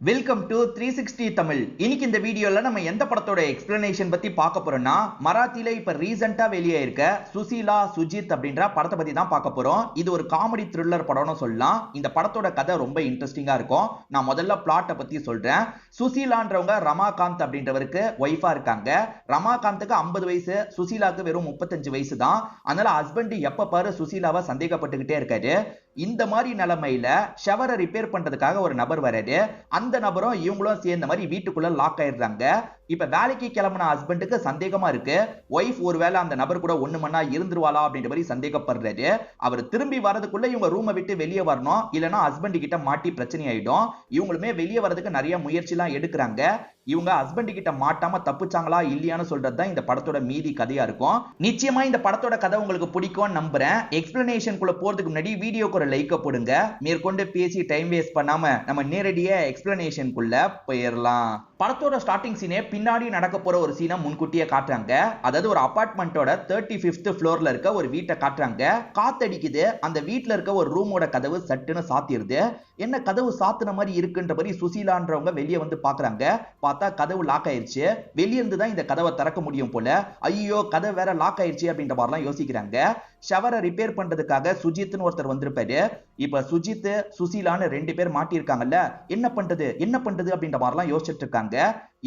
Welcome to 360 Tamil. இன்னைக்கு இந்த வீடியோல நம்ம எந்த படத்தோட எக்ஸ்பிளனேஷன் பத்தி பார்க்க போறோம்னா, மராத்தில இப்ப ரீசெண்டா வெளியே இருக்க சுசீலா சுஜித் அப்படின்ற படத்தை பத்தி தான் பார்க்க போறோம். இது ஒரு காமெடி த்ரில்லர் படம்னு சொல்லலாம். இந்த படத்தோட கதை ரொம்ப இன்ட்ரெஸ்டிங்கா இருக்கும். நான் முதல்ல பிளாட்டை பத்தி சொல்றேன். சுசீலான்றவங்க ரமாகாந்த் அப்படின்றவருக்கு ஒய்ஃபா இருக்காங்க. ரமாகாந்துக்கு 50 வயசு, சுசீலாக்கு வெறும் 35 வயசு தான். அதனால ஹஸ்பண்ட் எப்ப பாரு சுசீலாவை சந்தேகப்பட்டுக்கிட்டே இருக்காரு. இந்த மாதிரி நிலைமையில ஷவரை ரிப்பேர் பண்றதுக்காக ஒரு நபர் வராரு. அந்த நபரும் இவங்களும் சேர்ந்த மாதிரி வீட்டுக்குள்ள லாக் ஆயிடுறாங்க. இப்ப வேலைக்கு கிளம்பின ஹஸ்பண்டுக்கு சந்தேகமா இருக்கு. ஒய்ஃப் ஒருவேளை அந்த நபர் கூட ஒண்ணு மண்ணா இருந்துருவாளா அப்படின்ற மாதிரி சந்தேகப்படுறாரு. அவர் திரும்பி வரதுக்குள்ள இவங்க ரூமை விட்டு வெளியே வரணும், இல்லைன்னா ஹஸ்பண்ட் கிட்ட மாட்டி பிரச்சனை ஆயிடும். இவங்களுமே வெளியே வரதுக்கு நிறைய முயற்சி எல்லாம் எடுக்கிறாங்க. இவங்க ஹஸ்பண்ட் கிட்ட மாட்டாம தப்பிச்சாங்களா இல்லையான்னு சொல்றதுதான் இந்த படத்தோட மீதி கதையா இருக்கும். நிச்சயமா இந்த படத்தோட கதை உங்களுக்கு பிடிக்கும் நம்புறேன். எக்ஸ்பிளனேஷன் குள்ள போறதுக்கு முன்னாடி வீடியோக்கு ஒரு லைக் போடுங்க. மேற்கொண்டு பேசி டைம் வேஸ்ட் பண்ணாம நம்ம நேரடியா எக்ஸ்பிளனேஷன் குள்ள போயிடலாம். படத்தோட ஸ்டார்டிங் சீனே பின்னாடி நடக்க போற ஒரு சீனை முன்கூட்டியே காட்டுறாங்க. அதாவது ஒரு அபார்ட்மெண்டோட 35th ஃப்ளோர்ல இருக்க ஒரு வீட்டை காட்டுறாங்க. காத்தடிக்குது. அந்த வீட்டுல இருக்க ஒரு ரூமோட கதவு சட்டுன்னு சாத்திருது. என்ன கதவு சாத்துன மாதிரி இருக்குன்ற மாதிரி சுசீலான்றவங்க வெளியே வந்து பாக்குறாங்க. பார்த்தா கதவு லாக் ஆயிருச்சு. வெளியே இருந்து தான் இந்த கதவை திறக்க முடியும் போல. ஐயோ கதவு வேற லாக் ஆயிருச்சு அப்படின்ற மாதிரிலாம் யோசிக்கிறாங்க. ஷவரை ரிப்பேர் பண்றதுக்காக சுஜித்னு ஒருத்தர் வந்திருப்பாரு. இப்ப சுஜித் சுசீலான்னு 2 பேர் மாட்டிருக்காங்கல்ல, என்ன பண்றது அப்படின்ற மாதிரிலாம் யோசிச்சுட்டு இருக்காங்க.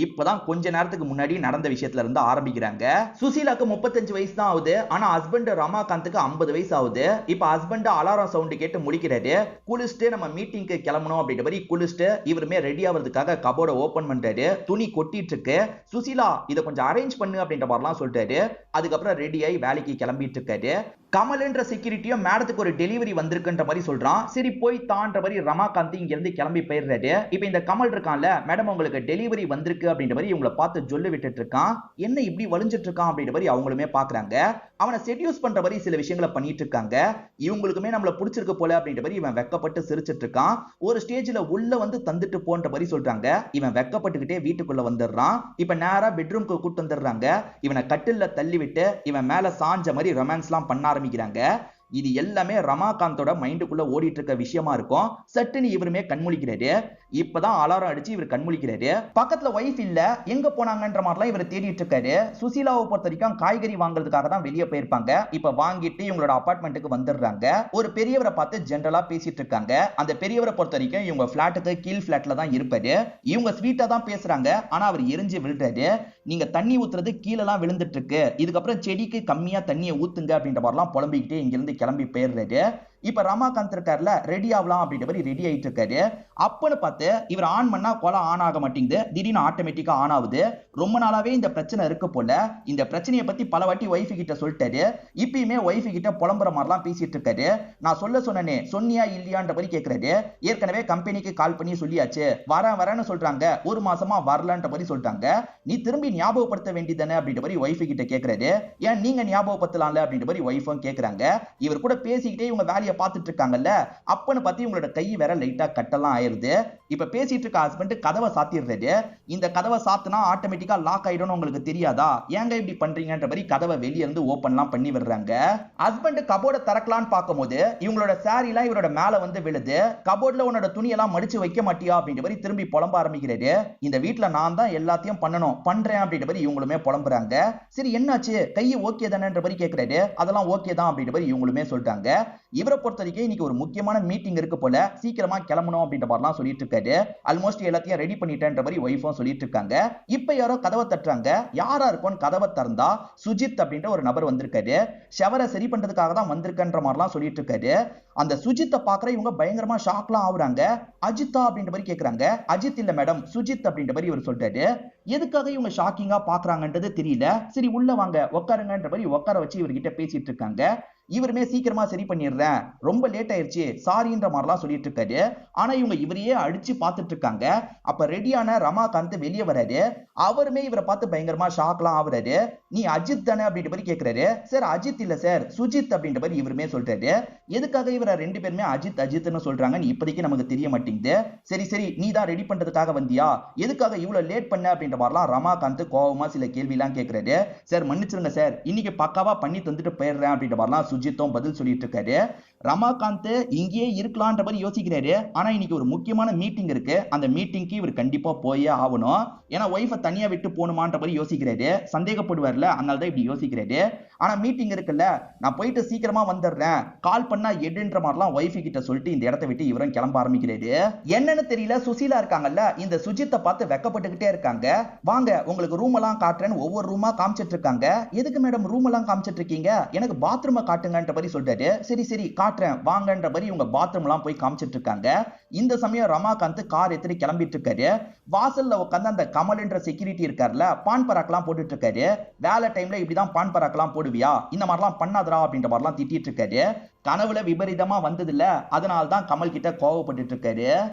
இப்பதான் கொஞ்ச நேரத்துக்கு முன்னாடி நடந்த விஷயத்துல இருந்து ஆரம்பிக்கிறாங்க. சுசீலாக்கு 35 வயசு தான் ஆகுது. ஆனா ஹஸ்பண்ட் ரமாகாந்துக்கு 50 வயசு ஆகுது. இப்ப ஹஸ்பண்ட் அலாரம் சவுண்ட் கேட்டு முடிக்கிறாரு. குளிச்சுட்டு நம்ம மீட்டிங்க்கு கிளம்பணும் அப்படின்ற மாதிரி குளிச்சுட்டு இவருமே ரெடி ஆகிறதுக்காக கபோர்டை ஓபன் பண்றாரு. துணி கொட்டிட்டு இருக்கு. சுசீலா இதை கொஞ்சம் அரேஞ்ச் பண்ணு அப்படின்ற மாதிரிலாம் சொல்றாரு. அதுக்கப்புறம் ரெடி ஆகி வேலைக்கு கிளம்பிட்டு இருக்காரு. கமல்ன்ற செக்யூரிட்டியும் மேடத்துக்கு ஒரு டெலிவரி வந்திருக்குன்ற மாதிரி சொல்றான். சரி போய் தான்ற மாதிரி ரமாகாந்த் இங்க இருந்து கிளம்பி போயிடுறாரு. இப்ப இந்த கமல் இருக்கான்ல, மேடம் உங்களுக்கு டெலிவரி வந்திருக்கு அப்படின்ற மாதிரி இவங்களை பார்த்து சொல்லி விட்டுட்டு இருக்கான். என்ன இப்படி வலிஞ்சிட்டு இருக்கான் அப்படின்ற மாதிரி அவங்களுமே பாக்குறாங்க. அவனை செட்யூஸ் பண்ற மாதிரி சில விஷயங்களை பண்ணிட்டு இருக்காங்க. இவங்களுக்குமே நம்மள பிடிச்சிருக்கு போல அப்படின்ற மாதிரி இவன் வெக்கப்பட்டு சிரிச்சிட்டு இருக்கான். ஒரு ஸ்டேஜ்ல உள்ள வந்து தந்துட்டு போன்ற மாதிரி சொல்றாங்க. இவன் வெக்கப்பட்டுக்கிட்டே வீட்டுக்குள்ள வந்துடுறான். இப்ப நேரா பெட்ரூம்க்கு கூட்டு வந்துடுறாங்க. இவனை கட்டில்ல தள்ளி விட்டு இவன் மேல சாஞ்ச மாதிரி ரொமான்ஸ் எல்லாம் பண்ண ஆரம்பிக்கிறாங்க. இது எல்லாமே ரமாகாந்தோட மைண்டுக்குள்ள ஓடிட்டு இருக்க விஷயமா இருக்கும். சட்டுன்னு இவருமே கண்முழிக்கிறாரு. இப்பதான் அலாரம் அடிச்சு இவர் கண்முழிக்கிறாரு. பக்கத்துல ஒய்ஃப் இல்ல, எங்க போனாங்கன்ற மாதிரிலாம் இவர் தேடிட்டு இருக்காரு. சுசீலாவை பொறுத்த வரைக்கும் காய்கறி வாங்குறதுக்காக தான் வெளியே போயிருப்பாங்க. இப்ப வாங்கிட்டு இவங்களோட அபார்ட்மெண்ட்டுக்கு வந்துடுறாங்க. ஒரு பெரியவரை பார்த்து ஜென்ரலா பேசிட்டு இருக்காங்க. அந்த பெரியவரை பொறுத்த வரைக்கும் இவங்க பிளாட்டுக்கு கீழ் பிளாட்ல தான் இருப்பாரு. இவங்க ஸ்வீட்டா தான் பேசுறாங்க. ஆனா அவர் எரிஞ்சு விழுறாரு. நீங்க தண்ணி ஊத்துறது கீழெல்லாம் விழுந்துட்டு இருக்கு, இதுக்கப்புறம் செடிக்கு கம்மியா தண்ணியை ஊத்துங்க அப்படின்ற மாதிரிலாம் புலம்பிக்கிட்டே இங்கிருந்து கிளம்பி போயிடுறாரு. இப்ப ரமாகாந்த் இருக்காருல, ரெடி ஆகலாம் அப்படின்ற மாதிரி ரெடி ஆயிட்டு இருக்காரு. அப்பன்னு பார்த்து இவர் ஆன் பண்ணா கொலை ஆன் ஆக மாட்டேங்குது. திடீர்னு ஆட்டோமேட்டிக்கா ஆன் ஆகுது. ரொம்ப நாளாவே இந்த பிரச்சனை இருக்கு போல. இந்த பிரச்சனையை பத்தி பல வாட்டி ஒய்ஃப் கிட்ட சொல்லிட்டாரு. இப்பயுமே ஒய்ஃப் கிட்ட புலம்புற மாதிரிலாம் பேசிட்டு இருக்காரு. நான் சொல்ல சொன்னனே, சொன்னியா இல்லையான்ற மாதிரி கேட்கிறாரு. ஏற்கனவே கம்பெனிக்கு கால் பண்ணி சொல்லியாச்சு, வரேன்னு சொல்றாங்க. ஒரு மாசமா வரலன்ற மாதிரி சொல்றாங்க. நீ திரும்பி ஞாபகப்படுத்த வேண்டியதானே அப்படின்ற மாதிரி ஒய்ஃப் கிட்ட கேட்கிறாரு. ஏன் நீங்க ஞாபகப்படுத்தலாம்ல அப்படின்ற மாதிரி ஒய்ஃபும் கேட்கறாங்க. இவர் கூட பேசிக்கிட்டே இவங்க வேலையை பார்த்துட்டு இருக்காங்கல்ல, அப்பன்னு பார்த்து இவங்களோட கை வேற லைட்டா கட்டெல்லாம் ஆயிருது. இப்ப பேசிட்டு இருக்க ஹஸ்பண்ட் கதவை சாத்திடுறாரு. இந்த கதவை சாத்தினா ஆட்டோமேட்டிக்கா லாக் ஆயிடும் உங்களுக்கு தெரியாதா, ஏங்க இப்படி பண்றீங்கன்ற மாதிரி கதவை வெளியே இருந்து ஓபன்லாம் பண்ணி விடுறாங்க. ஹஸ்பண்ட் கபோர்டை திறக்கலான்னு பார்க்கும்போது இவங்களோட சாரி எல்லாம் இவரோட மேல வந்து விழுது. கபோர்ட்ல உன்னோட துணியெல்லாம் மடிச்சு வைக்க மாட்டியா அப்படின்ற மாதிரி திரும்பி புலம்ப ஆரம்பிக்கிறாரு. இந்த வீட்டுல நான் தான் எல்லாத்தையும் பண்றேன் அப்படின்ற மாதிரி இவங்களுமே புலம்புறாங்க. சரி என்னாச்சு, கை ஓகே தானேன்ற மாதிரி கேட்கிறாரு. அதெல்லாம் ஓகே தான் அப்படின்ற மாதிரி இவங்களுமே சொல்றாங்க. இவரை பொறுத்த வரைக்கும் இன்னைக்கு ஒரு முக்கியமான மீட்டிங் இருக்கு போல, சீக்கிரமா கிளம்பணும் அப்படின்ற மாதிரிலாம் சொல்லிட்டு இருக்காரு. ஆல்மோஸ்ட் எல்லாத்தையும் ரெடி பண்ணிட்டேன்ற மாதிரி ஒய்ஃபும் சொல்லிட்டு இருக்காங்க. இப்ப யாரோ கதவை தட்டுறாங்க. யாரா இருக்கும்னு கதவை திறந்தா சுஜித் அப்படின்ற ஒரு நபர் வந்திருக்காரு. ஷவரை சரி பண்றதுக்காக தான் வந்திருக்கன்ற மாதிரிலாம் சொல்லிட்டு இருக்காரு. அந்த சுஜித்தை பாக்குற இவங்க பயங்கரமா ஷாக்லாம் ஆகுறாங்க. அஜித்தா அப்படின்ற மாதிரி கேக்குறாங்க. அஜித் இல்ல மேடம், சுஜித் அப்படின்ற மாதிரி இவர் சொல்றாரு. எதுக்காக இவங்க ஷாக்கிங்கா பாக்குறாங்கன்றது தெரியல. சரி உள்ள வாங்க உட்காருங்கன்ற மாதிரி உட்கார வச்சு இவர்கிட்ட பேசிட்டு இருக்காங்க. இவருமே சீக்கிரமா சரி பண்ணிடுறேன், ரொம்ப லேட் ஆயிருச்சு சாரின்ற மாதிரிலாம் சொல்லிட்டு இருக்காரு. ஆனா இவங்க இவரையே அடிச்சு பார்த்துட்டு இருக்காங்க. அப்ப ரெடியான ரமாகாந்த் வெளியே வராரு. அவருமே இவரை பார்த்து பயங்கரமா ஷாக்லாம் ஆகுறாரு. நீ அஜித் தானே அப்படின்ற மாதிரி கேட்கிறாரு. சார் அஜித் இல்ல சார், சுஜித் அப்படின்ற மாதிரி இவருமே சொல்றாரு. எதுக்காக இவரை 2 பேருமே அஜித் அஜித்னு சொல்றாங்கன்னு இப்போதைக்கு நமக்கு தெரிய மாட்டேங்குது. சரி நீ தான் ரெடி பண்றதுக்காக வந்தியா, எதுக்காக இவ்வளவு லேட் பண்ண அப்படின்ற மாதிரிலாம் ரமாகாந்த் கோவமா சில கேள்வி எல்லாம் கேட்கிறாரு. சார் மன்னிச்சிருங்க சார், இன்னைக்கு பக்காவா பண்ணி தந்துட்டு போயிடுறேன் அப்படின்ற மாதிரிலாம் சுஜித்தும் பதில் சொல்லிட்டு இருக்காரு. ரமாகாந்த் இங்கேயே இருக்கலாம்ன்ற மாதிரி யோசிக்கிறாரு. ஆனா இன்னைக்கு ஒரு முக்கியமான மீட்டிங் இருக்கு, அந்த மீட்டிங்க்கு இவர் கண்டிப்பா போயே ஆகணும். ஏன்னா ஒய்ஃபை தனியா விட்டு போகணுமான்ற மாதிரி யோசிக்கிறாரு. சந்தேகப்படுவார்ல, அதனால தான் இப்படி யோசிக்கிறாரு. ஆனா மீட்டிங் இருக்குல்ல, நான் போயிட்டு சீக்கிரமா வந்துடுறேன், கால் பண்ணா எடுன்ற மாதிரிலாம் ஒய்ஃபி கிட்ட சொல்லிட்டு இந்த இடத்தை விட்டு இவரும் கிளம்ப ஆரம்பிக்கிறாரு. என்னன்னு தெரியல, சுசீலா இருக்காங்கல்ல, இந்த சுஜித்தை பார்த்து வெக்கப்பட்டுக்கிட்டே இருக்காங்க. வாங்க உங்களுக்கு ரூம் எல்லாம் காட்டுறேன்னு ஒவ்வொரு ரூமா காமிச்சிட்டு இருக்காங்க. எதுக்கு மேடம் ரூம் எல்லாம் காமிச்சிட்டு இருக்கீங்க, எனக்கு பாத்ரூமை காட்டுங்கன்ற மாதிரி சொல்றாரு. சரி சரி காட்டுறேன் வாங்கன்ற மாதிரி இவங்க பாத்ரூம் எல்லாம் போய் காமிச்சிட்டு இருக்காங்க. இந்த சமயம் ரமாகாந்த் கார் எடுத்து கிளம்பிட்டு இருக்காரு. வாசல்ல உட்காந்து அந்த கமல்ன்ற செக்யூரிட்டி இருக்காருல, பான் பராக்லாம் போட்டுட்டு இருக்காரு. வேலை டைம்ல இப்படிதான் பான் பராக்லாம் போடுவியா, இந்த மாதிரிலாம் பண்ணாதரா அப்படின்ற மாதிரிலாம் திட்டிட்டு இருக்காரு. கனவுல விபரீதமா வந்தது இல்ல, அதனால தான் கமல் கிட்ட கோவப்பட்டு இருக்காரு.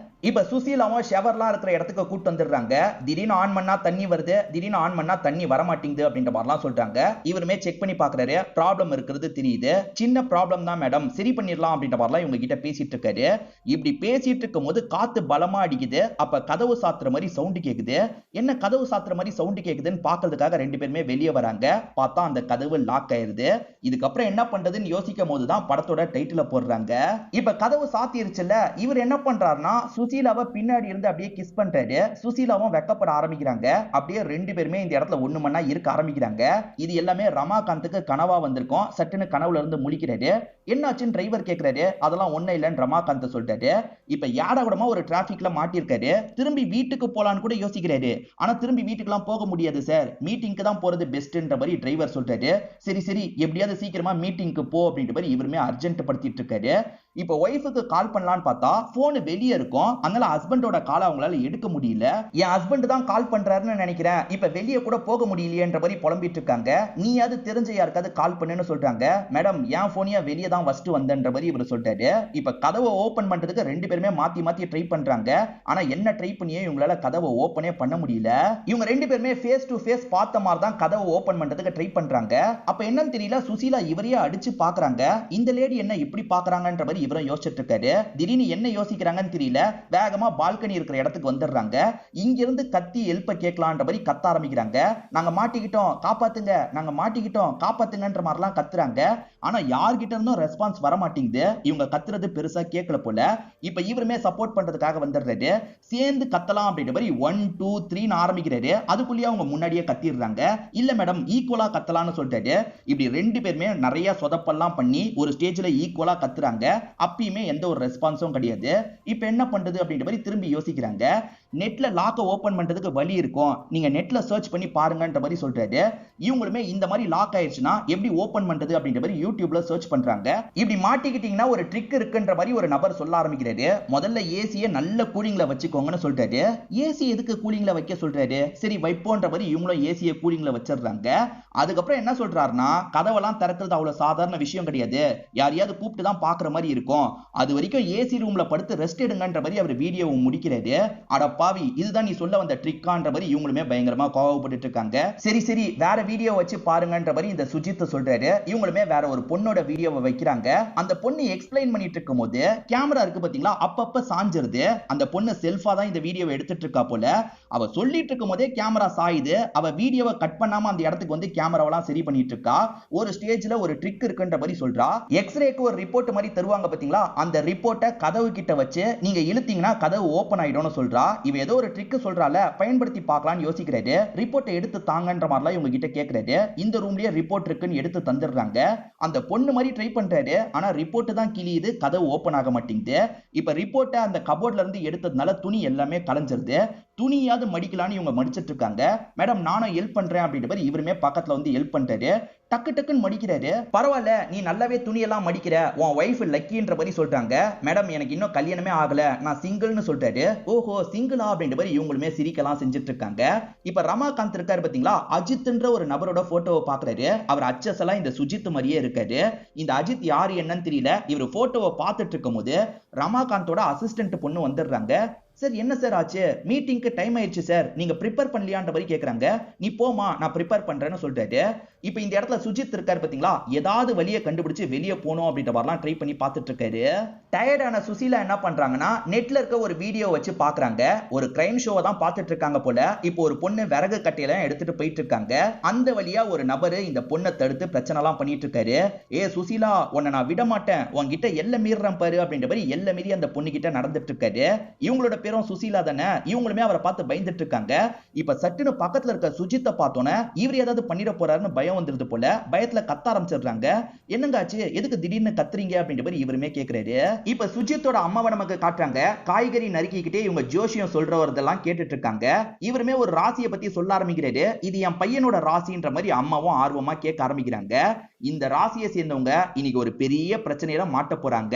இப்ப சுசீலாவும் ஷவர்லாம் இருக்கிற இடத்துக்கு கூட்டு வந்துடுறாங்க. திடீர்னு ஆன் பண்ணா தண்ணி வருது, திடீர்னு ஆன் பண்ணா தண்ணி வர மாட்டேங்குது அப்படின்ற மாதிரிலாம் சொல்றாங்க. இவருமே செக் பண்ணி பாக்குறாரு, ப்ராப்ளம் இருக்கிறது தெரியுது. சின்ன ப்ராப்ளம் தான் மேடம், சரி பண்ணிடலாம் அப்படின்ற மாதிரிலாம் இவங்க கிட்ட பேசிட்டு இருக்காரு. இப்படி பேசிட்டு இருக்கும் போது காத்து பலமா அடிக்குது. அப்ப கதவு சாத்துற மாதிரி சவுண்ட் கேக்குது. என்ன கதவு சாத்துற மாதிரி சவுண்ட் கேக்குதுன்னு பாக்குறதுக்காக ரெண்டு பேருமே வெளியே வராங்க. பார்த்தா அந்த கதவு லாக் ஆயிருது. இதுக்கப்புறம் என்ன பண்றதுன்னு யோசிக்கும் போதுதான் படத்தோட டைட்டில போடுறாங்க. இப்ப கதவு சாத்திருச்சுல, இவர் என்ன பண்றாருன்னா சுசீலாவை பின்னாடி இருந்து அப்படியே கிஸ் பண்றாரு. சுசீலாவும் வெக்கப்பட ஆரம்பிக்கிறாங்க. அப்படியே ரெண்டு பேருமே இந்த இடத்துல ஒண்ணு மண்ணா இருக்க ஆரம்பிக்கிறாங்க. இது எல்லாமே ரமாகாந்துக்கு கனவா வந்திருக்கும். சட்டுன்னு கனவுல இருந்து முழிக்கிறாரு. என்னாச்சுன்னு டிரைவர் கேக்குறாரு. அதெல்லாம் ஒண்ணு இல்லன்னு ரமாகாந்த் சொல்றாரு. இப்ப யாடகூடமா ஒரு டிராபிக்ல மாட்டிருக்காரு. திரும்பி வீட்டுக்கு போலான்னு கூட யோசிக்கிறாரு. ஆனா திரும்பி வீட்டுக்குலாம் போக முடியாது சார், மீட்டிங்க்கு தான் போறது பெஸ்ட்ன்ற மாதிரி டிரைவர் சொல்றாரு. சரி சரி எப்படியாவது சீக்கிரமா மீட்டிங்க்கு போ அப்படின்ற மாதிரி இவருமே அர்ஜென்ட் படுத்திட்டு இருக்காரு. இப்போ ஒய்ஃபுக்கு கால் பண்ணலான்னு பார்த்தா போன் வெளியே இருக்கும். அதனால ஹஸ்பண்டோட காலை அவங்களால எடுக்க முடியல. என் ஹஸ்பண்ட் தான் கால் பண்றாருன்னு நினைக்கிறேன், இப்ப வெளியே கூட போக முடியலையேன்ற மாதிரி புலம்பிட்டு இருக்காங்க. நீயாவது தெரிஞ்ச யாருக்காவது கால் பண்ணுன்னு சொல்றாங்க. மேடம் என் போனியா வெளியே தான் ஃபர்ஸ்ட் வந்தன்ற மாதிரி இவர் சொல்றாரு. இப்ப கதவை ஓபன் பண்றதுக்கு ரெண்டு பேருமே மாத்தி மாத்தி ட்ரை பண்றாங்க. ஆனா என்ன ட்ரை பண்ணியே இவங்களால கதவை ஓபனே பண்ண முடியல. இவங்க ரெண்டு பேருமே ஃபேஸ் டு ஃபேஸ் பார்த்த மாதிரி தான் கதவை ஓபன் பண்றதுக்கு ட்ரை பண்றாங்க. அப்ப என்னன்னு தெரியல, சுசீலா இவரையே அடிச்சு பாக்குறாங்க. இந்த லேடி என்ன இப்படி பாக்குறாங்கன்ற மாதிரி இவரும் யோசிச்சுட்டு இருக்காரு. திடீர்னு என்ன யோசிக்கிறாங்கன்னு தெரியல, வேகமா பால்கனி இருக்கிற இடத்துக்கு வந்துடுறாங்க. இங்க இருந்து கத்தி ஹெல்ப் கேட்கலான்ற மாதிரி கத்த ஆரம்பிக்கிறாங்க. நாங்க மாட்டிக்கிட்டோம் காப்பாத்துங்க, நாங்க மாட்டிக்கிட்டோம் காப்பாத்துங்கன்ற மாதிரிலாம் கத்துறாங்க. ஆனா யார்கிட்ட இருந்தும் ரெஸ்பான்ஸ் வர மாட்டேங்குது. இவங்க கத்துறது பெருசா கேட்கல போல. இப்ப இவருமே சப்போர்ட் பண்றதுக்காக வந்துடுறாரு. சேர்ந்து கத்தலாம் அப்படின்ற மாதிரி 1 2 3 ஆரம்பிக்கிறாரு. அதுக்குள்ளேயே அவங்க முன்னாடியே கத்திடுறாங்க. இல்ல மேடம் ஈக்குவலா கத்தலாம்னு சொல்லிட்டாரு. இப்படி ரெண்டு பேருமே நிறைய சொதப்பெல்லாம் பண்ணி ஒரு ஸ்டேஜ்ல ஈக்குவலா கத்துறாங்க. அப்பயுமே எந்த ஒரு ரெஸ்பான்ஸும் கிடையாது. இப்ப என்ன பண்றது அப்படின்ற மாதிரி திரும்பி யோசிக்கிறாங்க. நெட்ல லாக்க ஓபன் பண்றதுக்கு வழி இருக்கும், நீங்க நெட்ல சர்ச் பண்ணி பாருங்கன்ற மாதிரி சொல்றாரு. இவங்களுமே இந்த மாதிரி லாக் ஆயிடுச்சுன்னா எப்படி ஓபன் பண்றது அப்படின்ற மாதிரி யூடியூப்ல சர்ச் பண்றாங்க. இப்படி மாட்டிக்கிட்டீங்கன்னா ஒரு ட்ரிக் இருக்குன்ற மாதிரி ஒரு நபர் சொல்ல ஆரம்பிக்கிறாரு. முதல்ல ஏசியை நல்ல கூலிங்ல வச்சுக்கோங்கன்னு சொல்றாரு. ஏசி எதுக்கு கூலிங்ல வைக்க சொல்றாரு, சரி வைப்போன்ற மாதிரி இவங்களும் ஏசியை கூலிங்ல வச்சிடுறாங்க. அதுக்கப்புறம் என்ன சொல்றாருன்னா, கதவெல்லாம் திறக்கிறது அவ்வளவு சாதாரண விஷயம் கிடையாது, யாரையாவது கூப்பிட்டு தான் பாக்குற மாதிரி இருக்கும், அது வரைக்கும் ஏசி ரூம்ல படுத்து ரெஸ்ட் எடுங்கன்ற மாதிரி அவர் வீடியோவை முடிக்கிறாரு. அட பாவி, இதுதான் நீ சொல்ல வந்த ட்ரிக்கான்ற மாதிரி இவங்களுமே பயங்கரமா கோவப்பட்டு இருக்காங்க. சரி சரி வேற வீடியோ வச்சு பாருங்கன்ற மாதிரி இந்த சுஜித் சொல்றாரு. இவங்களுமே வேற ஒரு பொண்ணோட வீடியோவை வைக்கிறாங்க. அந்த பொண்ணு எக்ஸ்பிளைன் பண்ணிட்டு இருக்கும் போது கேமரா இருக்கு பாத்தீங்களா, அப்பப்ப சாஞ்சிருது. அந்த பொண்ணு செல்ஃபா தான் இந்த வீடியோவை எடுத்துட்டு இருக்கா போல. அவ சொல்லிட்டு இருக்கும் போதே கேமரா சாயுது. அவ வீடியோவை கட் பண்ணாம அந்த இடத்துக்கு வந்து கேமராவெல்லாம் சரி பண்ணிட்டு இருக்கா. ஒரு ஸ்டேஜ்ல ஒரு ட்ரிக் இருக்குன்ற மாதிரி சொல்றா. எக்ஸ்ரேக்கு ஒரு ரிப்போர்ட் மாதிரி தருவாங்க பாத்தீங்களா, அந்த ரிப்போர்ட்டை கதவு கிட்ட வச்சு நீங்க இழுத்தீங்கன்னா கதவு ஓபன் ஆயிடும்னு சொல்றா. இவ ஏதோ ஒரு ட்ரிக் சொல்றால, பயன்படுத்தி பார்க்கலாம்னு யோசிக்கிறாரு. ரிப்போர்ட்டை எடுத்து தாங்கன்ற மாதிரிலாம் இவங்க கிட்ட கேக்குறாரு. இந்த ரூம்லயே ரிப்போர்ட் இருக்குன்னு எடுத்து தந்துடுறாங்க. அந்த பொண்ணு மாதிரி ட்ரை பண்றாரு. ஆனா ரிப்போர்ட் தான் கிழியுது, கதவு ஓபன் ஆக மாட்டேங்குது. இப்ப ரிப்போர்ட்டை அந்த கபோர்ட்ல இருந்து எடுத்ததுனால துணி எல்லாமே கலைஞ்சிருது. துணியாவது மடிக்கலான்னு இவங்க மடிச்சிட்டு இருக்காங்க. மேடம் நானும் ஹெல்ப் பண்றேன் அப்படின்ற மாதிரி இவருமே பக்கத்துல வந்து ஹெல்ப் பண்றாரு. டக்கு டக்குன்னு மடிக்கிறாரு. பரவாயில்ல நீ நல்லாவே துணியெல்லாம் மடிக்கிற, உன் வைஃப் லக்கின்ற மாதிரி சொல்றாங்க. மேடம் எனக்கு இன்னும் கல்யாணமே ஆகல, நான் சிங்கிள்னு சொல்றாரு. ஓஹோ சிங்கிளா அப்படின்ற மாதிரி இவங்களுமே சிரிக்கலாம் செஞ்சுட்டு இருக்காங்க. இப்ப ரமாகாந்த் இருக்காரு பாத்தீங்களா, அஜித்ன்ற ஒரு நபரோட போட்டோவை பாக்குறாரு. அவர் அச்சஸ் எல்லாம் இந்த சுஜித் மாதிரியே இருக்காரு. இந்த அஜித் யாரு என்னன்னு தெரியல. இவர் போட்டோவை பார்த்துட்டு இருக்கும் போது ரமாகாந்தோட அசிஸ்டன்ட் பொண்ணு வந்துடுறாங்க. சார் என்ன சார் ஆச்சு, மீட்டிங்க்கு டைம் ஆயிடுச்சு சார், நீங்க ப்ரிப்பேர் பண்ணலையான்ற மாதிரி கேக்குறாங்க. நீ போமா நான் ப்ரிப்பேர் பண்றேன்னு சொல்றாரு. இப்ப இந்த இடத்துல சுஜித் இருக்காரு பாத்தீங்களா, ஏதாவது வழியை கண்டுபிடிச்சு வெளியே போகணும் அப்படின்ற மாதிரிலாம் ட்ரை பண்ணி பார்த்துட்டு இருக்காரு. டயர்டான சுசீலா என்ன பண்றாங்கன்னா, நெட்ல இருக்க ஒரு வீடியோ வச்சு பாக்குறாங்க. ஒரு கிரைம் ஷோவை தான் பார்த்துட்டு இருக்காங்க போல. இப்போ ஒரு பொண்ணு விறகு கட்டையெல்லாம் எடுத்துட்டு போயிட்டு இருக்காங்க. அந்த வழியா ஒரு நபரு இந்த பொண்ணை தடுத்து பிரச்சனை எல்லாம் பண்ணிட்டு இருக்காரு. ஏ சுசீலா, உன்னை நான் விட மாட்டேன், உன்கிட்ட எல்லை மீறேன் பாரு அப்படின்ற மாதிரி எல்லை மீறி அந்த பொண்ணு கிட்ட நடந்துட்டு இருக்காரு. இவங்களோட பேரும் சுசீலா தானே, இவங்களுமே அவரை பார்த்து பயந்துட்டு இருக்காங்க. இப்ப சட்டுன்னு பக்கத்துல இருக்க சுஜித்தை பார்த்தோன்னே இவர் ஏதாவது பண்ணிட போறாருன்னு பயம் வந்துருது போல. பயத்துல கத்த ஆரம்பிச்சிடுறாங்க. என்னங்க ஆச்சு, எதுக்கு திடீர்னு கத்துறீங்க அப்படின்ற மாதிரி இவருமே கேக்குறாரு. இப்ப சுஜித்தோட அம்மாவை நமக்கு காட்டுறாங்க. காய்கறி நறுக்கிக்கிட்டே இவங்க ஜோசியம் சொல்றவர்தெல்லாம் கேட்டுட்டு இருக்காங்க. இவருமே ஒரு ராசியை பத்தி சொல்ல ஆரம்பிக்கிறாரு. இது என் பையனோட ராசின்ற மாதிரி அம்மாவும் ஆர்வமா கேட்க ஆரம்பிக்கிறாங்க. இந்த ராசியை சேர்ந்தவங்க இன்னைக்கு ஒரு பெரிய பிரச்சனையில மாட்ட போறாங்க.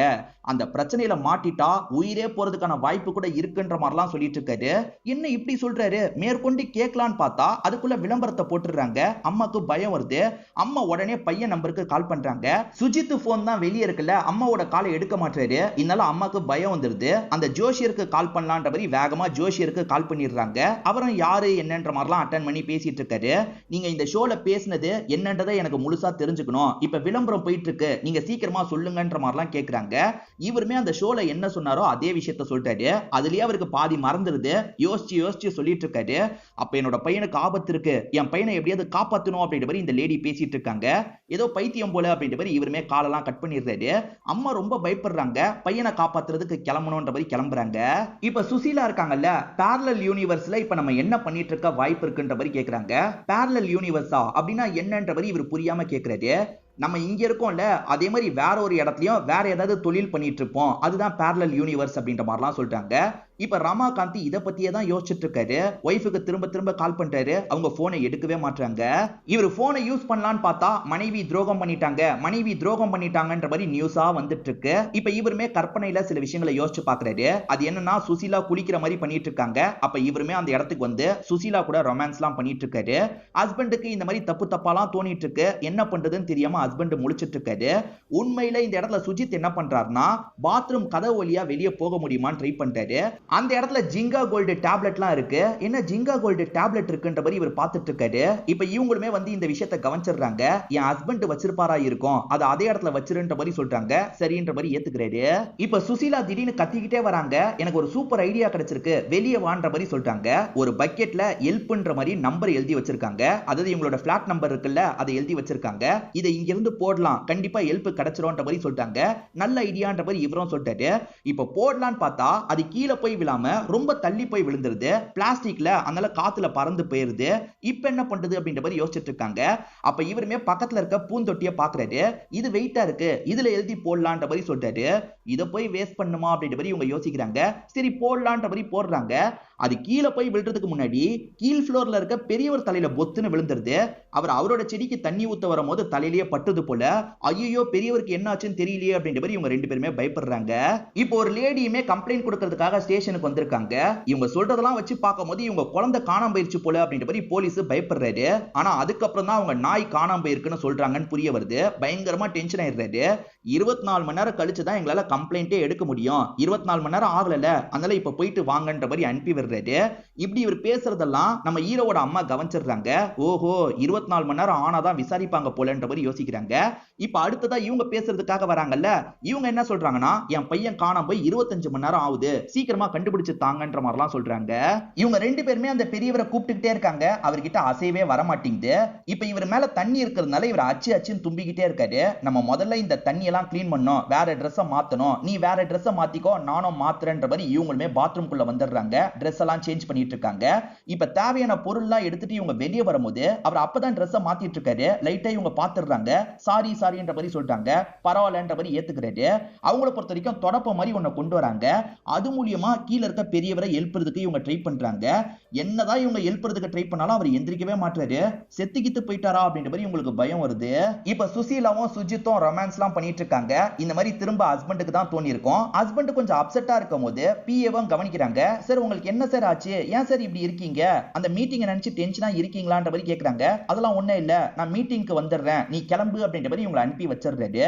அந்த பிரச்சனையில மாட்டிட்டா உயிரே போறதுக்கான வாய்ப்பு கூட இருக்குன்ற மாதிரிலாம் சொல்லிட்டு இருக்காரு. என்ன இப்படி சொல்றாரு, மேற்கொண்டு கேட்கலான்னு பார்த்தா அதுக்குள்ள விளம்பரத்தை போட்டுறாங்க. அம்மாக்கு பயம் வருது. அம்மா உடனே பையன் நம்பருக்கு கால் பண்றாங்க. சுஜித் போன் தான் வெளியே இருக்குல்ல, அம்மாவோட காலை எடுக்க மாட்டாரு. இதனால அம்மாக்கு பயம் வந்துருது. அந்த ஜோஷியருக்கு கால் பண்ணலான்ற மாதிரி வேகமா ஜோஷியருக்கு கால் பண்ணிடுறாங்க. அவரும் யாரு என்னன்ற மாதிரிலாம் அட்டன் பண்ணி பேசிட்டு இருக்காரு. நீங்க இந்த ஷோல பேசினது என்னன்றதை எனக்கு முழுசா தெரிஞ்சுக்கணும். இப்ப விளம்பரம் போயிட்டு இருக்கு, நீங்க சீக்கிரமா சொல்லுங்கன்ற மாதிரிலாம் கேக்குறாங்க. இவருமே அந்த ஷோல என்ன சொன்னாரோ அதே விஷயத்த சொல்லிட்டாரு. அதுலயே அவருக்கு பாதி மறந்துருது. யோசிச்சு யோசிச்சு சொல்லிட்டு இருக்காரு. அப்ப என்னோட பையனுக்கு ஆபத்து இருக்கு, என் பையனை எப்படியாவது காப்பாத்தணும் அப்படின்ற மாதிரி இந்த லேடி பேசிட்டு இருக்காங்க. ஏதோ பைத்தியம் போல அப்படின்ற மாதிரி இவருமே காலெல்லாம் கட் பண்ணிடுறாரு. அம்மா ரொம்ப பயப்படுறாங்க. பையனை காப்பாத்துறதுக்கு கிளம்பணும்ன்ற மாதிரி கிளம்புறாங்க. இப்ப சுசீலா இருக்காங்கல்ல, parallel யூனிவர்ஸ்ல இப்ப நம்ம என்ன பண்ணிட்டு இருக்க வாய்ப்பு இருக்குன்ற மாதிரி கேக்குறாங்க. parallel யூனிவர்ஸா அப்படின்னா என்னன்ற மாதிரி இவர் புரியாம கேக்குறாரு. நம்ம இங்க இருக்கோம்ல, அதே மாதிரி வேற ஒரு இடத்துலயும் வேற ஏதாவது தொழில் பண்ணிட்டு இருப்போம், அதுதான் parallel யூனிவர்ஸ் அப்படின்ற மாதிரிலாம் சொல்றாங்க. இப்ப ரமாகாந்த் இத பத்தியே தான் யோசிச்சுட்டு இருக்காரு. ஒய்ஃபுக்கு திரும்ப திரும்ப கால் பண்றாரு. அவங்க போனை எடுக்கவே மாட்டாங்க. இவர் போனை யூஸ் பண்ணலான்னு பார்த்தா மனைவி துரோகம் பண்ணிட்டாங்கன்ற மாதிரி நியூஸா வந்துட்டு இருக்கு. இப்ப இவருமே கற்பனையில சில விஷயங்களை யோசிச்சு பாக்குறாரு. அது என்னன்னா, சுசீலா குளிக்கிற மாதிரி பண்ணிட்டு இருக்காங்க. அப்ப இவருமே அந்த இடத்துக்கு வந்து சுசீலா கூட ரொமான்ஸ் எல்லாம் பண்ணிட்டு இருக்காரு. ஹஸ்பண்டுக்கு இந்த மாதிரி தப்பு தப்பாலாம் தோணிட்டு இருக்கு. என்ன பண்றதுன்னு தெரியாம ஹஸ்பண்ட் முழிச்சிட்டு இருக்காரு. உண்மையில இந்த இடத்துல சுஜித் என்ன பண்றாருன்னா, பாத்ரூம் கதவு வழியா வெளியே போக முடியுமான்னு ட்ரை பண்றாரு. அந்த இடத்துல ஜிங்கா கோல்டு டேப்லெட்லாம் இருக்கு. என்ன ஜிங்கா கோல்டு டேப்லெட் இருக்குன்ற மாதிரி இவர் பார்த்துட்டு இருக்காரு. இப்ப இவங்களுமே வந்து இந்த விஷயத்தை கவனிச்சிடுறாங்க. என் ஹஸ்பண்ட் வச்சிருப்பாரா இருக்கும், அதை அதே இடத்துல வச்சிருன்ற மாதிரி சொல்றாங்க. சரின்ற மாதிரி ஏத்துக்கிறாரு. இப்ப சுசீலா திடீர்னு கத்திக்கிட்டே வராங்க. எனக்கு ஒரு சூப்பர் ஐடியா கிடைச்சிருக்கு, வெளியே வான்ற மாதிரி சொல்றாங்க. ஒரு பக்கெட்ல ஹெல்ப்ன்ற மாதிரி நம்பர் எழுதி வச்சிருக்காங்க. அதாவது இவங்களோட பிளாட் நம்பர் இருக்குல்ல, அதை எழுதி வச்சிருக்காங்க. இதை இங்க இருந்து போடலாம், கண்டிப்பா ஹெல்ப் கிடைச்சிரும்ன்ற மாதிரி சொல்றாங்க. நல்ல ஐடியான்ற மாதிரி இவரும் சொல்லிட்டாரு. இப்ப போடலான்னு பார்த்தா அது கீழே போய் விழாம ரொம்ப தள்ளி போய் விழுந்துருது. பிளாஸ்டிக்ல அதனால காத்துல பறந்து போயிருது. இப்ப என்ன பண்றது அப்படின்ற மாதிரி யோசிச்சுட்டு இருக்காங்க. அப்ப இவருமே பக்கத்துல இருக்க பூந்தொட்டியை பாக்குறாரு. இது வெயிட்டா இருக்கு, இதுல எழுதி போடலான்ற மாதிரி சொல்றாரு. இத போய் வேஸ்ட் பண்ணுமா அப்படின்ற மாதிரி இவங்க யோசிக்கிறாங்க. சரி போடலான்ற மாதிரி போடுறாங்க. அது கீழே போய் விழுறதுக்கு முன்னாடி கீழ் ஃப்ளோர்ல இருக்க பெரியவர் தலையில பொத்துன்னு விழுந்துருது. அவரோட செடிக்கு தண்ணி ஊத்த வரும்போது தலையிலேயே பட்டுது போல. ஐயோ பெரியவருக்கு என்ன ஆச்சுன்னு தெரியலையே அப்படின்ற மாதிரி இவங்க ரெண்டு பேருமே பயப்படுறாங்க. இப்போ ஒரு லேடியுமே கம்ப்ளைண்ட் கொடுக்கறதுக்காக ஸ்டேஷனுக்கு வந்திருக்காங்க. இவங்க சொல்றதெல்லாம் வச்சு பார்க்கும்போது இவங்க குழந்தை காணாம போயிருச்சு போல அப்படின்ற மாதிரி போலீஸ் பயப்படுறாரு. ஆனா அதுக்கப்புறம் தான் அவங்க நாய் காணாம போயிருக்குன்னு சொல்றாங்கன்னு புரிய வருது. பயங்கரமா டென்ஷன் ஆயிடுறாரு. 24 மணி நேரம் கழிச்சு தான் எங்களால கம்ப்ளைண்டே எடுக்க முடியும், 24 மணி நேரம் ஆகல, அதனால இப்ப போயிட்டு வாங்கன்ற மாதிரி அனுப்பி விடுறாரு. இப்படி இவர் பேசுறதெல்லாம் நம்ம ஹீரோவோட அம்மா கவனிச்சிடுறாங்க. ஓஹோ 24 மணி நேரம் ஆனாதான் விசாரிப்பாங்க போலன்ற மாதிரி யோசிக்கிறாங்க. இப்ப அடுத்ததா இவங்க பேசுறதுக்காக வராங்கல்ல, இவங்க என்ன சொல்றாங்கன்னா, என் பையன் காணாம போய் 25 மணி நேரம் ஆகுது, சீக்கிரமா கண்டுபிடிச்சு தாங்கன்ற மாதிரிலாம் சொல்றாங்க. இவங்க ரெண்டு பேருமே அந்த பெரியவரை கூப்பிட்டுக்கிட்டே இருக்காங்க. அவர்கிட்ட அசைவே வர மாட்டேங்குது. இப்ப இவர் மேல தண்ணி இருக்கிறதுனால இவர் அச்சுன்னு தும்பிக்கிட்டே இருக்காரு. நம்ம முதல்ல இந்த தண்ணி எல்லாம் கிளீன் பண்ணோம், வேற ட்ரெஸ் மாத்தணும், நீ வேற ட்ரெஸ் மாத்திக்கோ, நானும் மாத்துறேன்ற மாதிரி இவங்களுமே பாத்ரூம்குள்ள வந்துடுறாங்க. ட்ரெஸ் எல்லாம் சேஞ்ச் பண்ணிட்டு இருக்காங்க. இப்ப தேவையான பொருள் எல்லாம் எடுத்துட்டு இவங்க வெளியே வரும்போது அவர் அப்பதான் ட்ரெஸ் மாத்திட்டு இருக்காரு. லைட்டா இவங்க பாத்துறாங்க. சாரின்ற மாதிரி சொல்றாங்க. பரவாயில்லன்ற மாதிரி ஏத்துக்கிறாரு. அவங்கள பொறுத்த வரைக்கும் தொடப்ப மாதிரி ஒண்ணு கொண்டு வராங்க. அது மூலியமா கீழ இருக்க பெரியவரை எழுப்புறதுக்கு இவங்க ட்ரை பண்றாங்க. என்னதான் இவங்க எழுப்புறதுக்கு ட்ரை பண்ணாலும் அவர் எந்திரிக்கவே மாட்டாரு. செத்துக்கிட்டு போயிட்டாரா அப்படின்ற மாதிரி உங்களுக்கு பயம் வருது. இப்ப சுசீலாவும் சுஜித்தும் ரொமான்ஸ் எல்லாம் பண்ணிட்டு இருக்காங்க. இந்த மாதிரி திரும்ப ஹஸ்பண்டுக்கு தான் தோணி இருக்கும். ஹஸ்பண்ட் கொஞ்சம் அப்செட்டா இருக்கும் போது பிஏவும் கவனிக்கிறாங்க. சார் உங்களுக்கு என்ன சார் ஆச்சு, ஏன் சார் இப்படி இருக்கீங்க, அந்த மீட்டிங் நினைச்சு டென்ஷனா இருக்கீங்களான்ற மாதிரி கேக்குறாங்க. அதெல்லாம் ஒண்ணே இல்ல, நான் மீட்டிங்க்கு வந்துடுறேன், நீ கிளம்பு அப்படின்ற மாதிரி இவங்களை அனுப்பி வச்சிடுறாரு.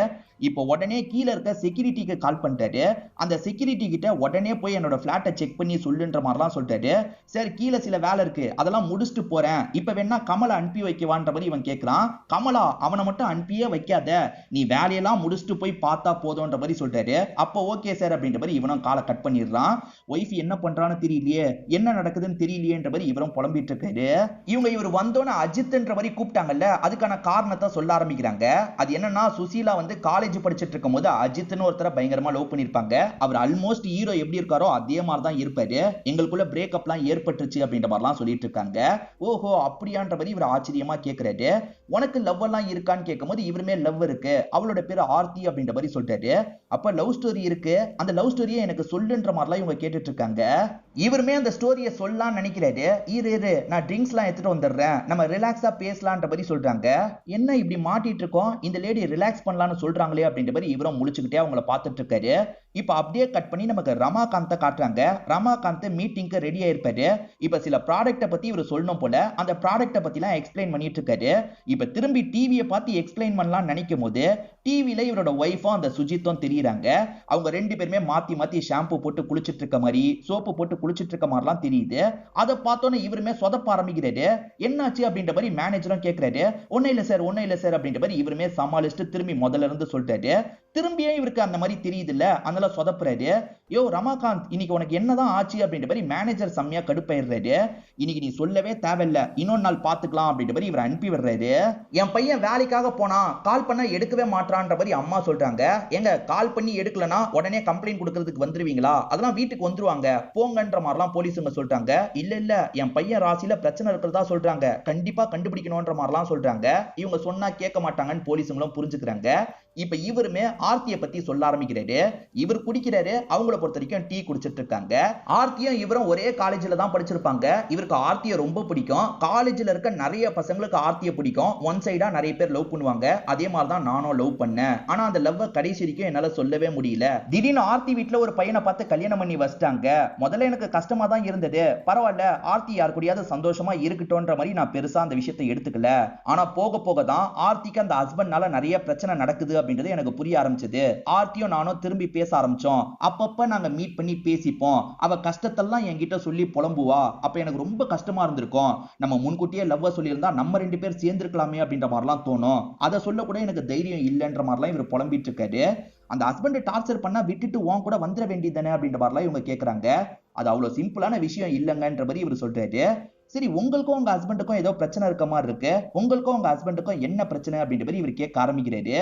இப்போ உடனே கீழ இருக்க செக்யூரிட்டிக்கு கால் பண்ணிட்டாரு. அந்த செக்யூரிட்டி கிட்ட உடனே போய் என்னோட பிளாட்டை செக் பண்ணி சொல்லுன்ற மாதிரிலாம் சொல்லிட்டாரு. சரி கீழே சில வேலை இருக்கு அதெல்லாம் முடிச்சுட்டு போறேன், இப்ப வேணா கமலா அனுப்பி வைக்கவான்ற மாதிரி இவன் கேட்கிறான். கமலா அவனை மட்டும் அனுப்பியே வைக்காத, நீ வேலையெல்லாம் முடிச்சுட்டு போய் பார்த்தா போதும்ன்ற மாதிரி சொல்லிட்டாரு. அப்போ ஓகே சார் அப்படின்ற மாதிரி இவனும் காலை கட் பண்ணிடுறான். ஒய்ஃப் என்ன பண்றான்னு தெரியலையே, என்ன நடக்குதுன்னு தெரியலையேன்ற மாதிரி இவரும் புலம்பிட்டு இருக்காரு. இவர் வந்தோன்னு அஜித்ன்ற மாதிரி கூப்பிட்டாங்கல்ல, அதுக்கான காரணத்தை சொல்ல ஆரம்பிக்கிறாங்க. அது என்னன்னா சுசீலா வந்து காலேஜ் படிச்சிட்டு இருக்கும் போது அஜித்னு ஒருத்தரை பயங்கரமா லவ் பண்ணிருப்பாங்க. அவர் ஆல்மோஸ்ட் ஹீரோ எப்படி இருக்காரோ அதே மாதிரி தான் இருப்பாரு. எங்களுக்குள்ள பிரேக்கப்லாம் ஏற்பட்டுச்சு அப்படின்ற மாதிரிலாம் சொல்லிட்டு இருக்காங்க. ஓஹோ அப்படியான்ற மாதிரி இவர் ஆச்சரியமா கேட்கிறாரு. உனக்கு லவ் எல்லாம் இருக்கான்னு கேட்கும்போது இவருமே லவ் இருக்கு, அவளோட பேரு ஆர்த்தி அப்படின்ற மாதிரி சொல்லிட்டாரு. அப்ப லவ் ஸ்டோரி இருக்கு, அந்த லவ் ஸ்டோரியை எனக்கு சொல்லுன்ற மாதிரிலாம் இவங்க கேட்டுட்டு இருக்காங்க. இவருமே அந்த ஸ்டோரியை சொல்லலாம்னு நினைக்கிறாரு. இரு நான் ட்ரிங்க்ஸ்லாம் எடுத்துட்டு வந்துடுறேன், நம்ம ரிலாக்ஸா பேசலான்ற மாதிரி சொல்றாங்க. என்ன இப்படி மாட்டிட்டு இருக்கோம், இந்த லேடி ரிலாக்ஸ் பண்ணலாம்னு சொல்றாங்களே அப்படின்ற மாதிரி இவரும் முழிச்சுக்கிட்டே அவங்கள பார்த்துட்டு இருக்காரு. இப்ப அப்படியே கட் பண்ணி நமக்கு ரமாகாந்த காட்டுறாங்க. ரமாகாந்த் மீட்டிங்க்கு ரெடி ஆயிருப்பாரு. இப்ப சில ப்ராடக்ட்டை பத்தி இவர் சொல்லணும் போல, அந்த ப்ராடக்ட்டை பத்திலாம் எக்ஸ்பிளைன் பண்ணிட்டு இருக்காரு. இப்ப திரும்பி டிவியை பார்த்து எக்ஸ்பிளைன் பண்ணலாம் நினைக்கும் போது டிவில இவரோட ஒய்ஃபும் அந்த சுஜித்தும் தெரியுறாங்க. அவங்க ரெண்டு பேருமே மாத்தி மாத்தி ஷாம்பு போட்டு குளிச்சிட்டு இருக்க மாதிரி, சோப்பு போட்டு குளிச்சிட்டு இருக்க மாதிரிலாம் தெரியுது. அதை பார்த்தோன்னே இவருமே சொதப்ப ஆரம்பிக்கிறாரு. என்னாச்சு அப்படின்ற மாதிரி மேனேஜரும் கேட்கிறாரு. ஒன்னும் இல்ல சார் அப்படின்ற மாதிரி இவருமே சமாளிச்சுட்டு திரும்பி முதல்ல இருந்து சொல்லிட்டாரு. திரும்பியே இவருக்கு அந்த மாதிரி தெரியுது இல்ல, அதனால சொதப்புறாரு. யோ ரமாகாந்த் இன்னைக்கு உனக்கு என்னதான் ஆச்சு அப்படின்ற மாதிரி மேனேஜர் செம்மையா கடுப்பாயிடுறாரு. இன்னைக்கு நீ சொல்லவே தேவையில்ல, இன்னொரு நாள் பாத்துக்கலாம் அப்படின்ற மாதிரி இவர் அனுப்பி விடுறாரு. என் பையன் வேலைக்காக போனா கால் பண்ண எடுக்கவே மாட்டான்ற மாதிரி அம்மா சொல்றாங்க. எங்க கால் பண்ணி எடுக்கலனா உடனே கம்ப்ளைண்ட் கொடுக்கிறதுக்கு வந்துருவீங்களா, அதெல்லாம் வீட்டுக்கு வந்துருவாங்க போங்கன்ற மாதிரிலாம் போலீஸுங்க சொல்றாங்க. இல்ல என் பையன் ராசியில பிரச்சனை இருக்கிறதா சொல்றாங்க, கண்டிப்பா கண்டுபிடிக்கணும்ன்ற மாதிரிலாம் சொல்றாங்க. இவங்க சொன்னா கேட்க மாட்டாங்கன்னு போலீஸுங்களும் புரிஞ்சுக்கிறாங்க. இப்ப இவருமே ஆர்த்தியை பத்தி சொல்ல ஆரம்பிக்கிறாரு. இவர் குடிக்கிறாரு, அவங்கள பொறுத்த வரைக்கும் டீ குடிச்சிட்டு இருக்காங்க. ஆர்த்தியும் இவரும் ஒரே காலேஜ்ல தான் படிச்சிருப்பாங்க. இவருக்கு ஆர்த்தியை ரொம்ப பிடிக்கும். காலேஜ்ல இருக்க நிறைய பசங்களுக்கு ஆர்த்தியை பிடிக்கும். ஒன் சைடா நிறைய பேர் லவ் பண்ணுவாங்க. அதே மாதிரி தான் நானும் லவ் பண்ணேன். ஆனா அந்த லவ் கடைசி வரைக்கும் என்னால சொல்லவே முடியல. திடீர்னு ஆர்த்தி வீட்டுல ஒரு பையனை பார்த்து கல்யாணம் பண்ணி வச்சிட்டாங்க. முதல்ல எனக்கு கஷ்டமா தான் இருந்தது. பரவாயில்ல ஆர்த்தி யார் கூடயாவது சந்தோஷமா இருக்கட்டும்ன்ற மாதிரி நான் பெருசா அந்த விஷயத்தை எடுத்துக்கல. ஆனா போக போக தான் ஆர்த்திக்கு அந்த ஹஸ்பண்ட்னால நிறைய பிரச்சனை நடக்குது அப்படின்றது எனக்கு புரிய ஆரம்பிச்சது. ஆர்த்தியும் நானும் திரும்பி பேச ஆரம்பிச்சோம். அப்பப்ப நாங்க மீட் பண்ணி பேசிப்போம். அவ கஷ்டத்தெல்லாம் என்கிட்ட சொல்லி புலம்புவா. அப்ப எனக்கு ரொம்ப கஷ்டமா இருந்திருக்கும். நம்ம முன்கூட்டியே லவ்வ சொல்லியிருந்தா நம்ம ரெண்டு பேர் சேர்ந்திருக்கலாமே அப்படின்ற மாதிரிலாம் தோணும். அதை சொல்ல கூட எனக்கு தைரியம் இல்லைன்ற மாதிரிலாம் இவர் புலம்பிட்டு இருக்காரு. அந்த ஹஸ்பண்ட் டார்ச்சர் பண்ணா விட்டுட்டு உன் கூட வந்துட வேண்டியதானே அப்படின்ற மாதிரிலாம் இவங்க கேட்கறாங்க. அது அவ்வளவு சிம்பிளான விஷயம் இல்லைங்கன்ற மாதிரி இவர் சொல்றாரு. சரி உங்களுக்கும் உங்க ஹஸ்பண்டுக்கும் ஏதோ பிரச்சனை இருக்க மாதிரி இருக்கு, உங்களுக்கும் உங்க ஹஸ்பண்டுக்கும் என்ன பிரச்சனை அப்படின்ற மாதிரி இவர் கேட்க ஆரம்பிக்கிறாரு.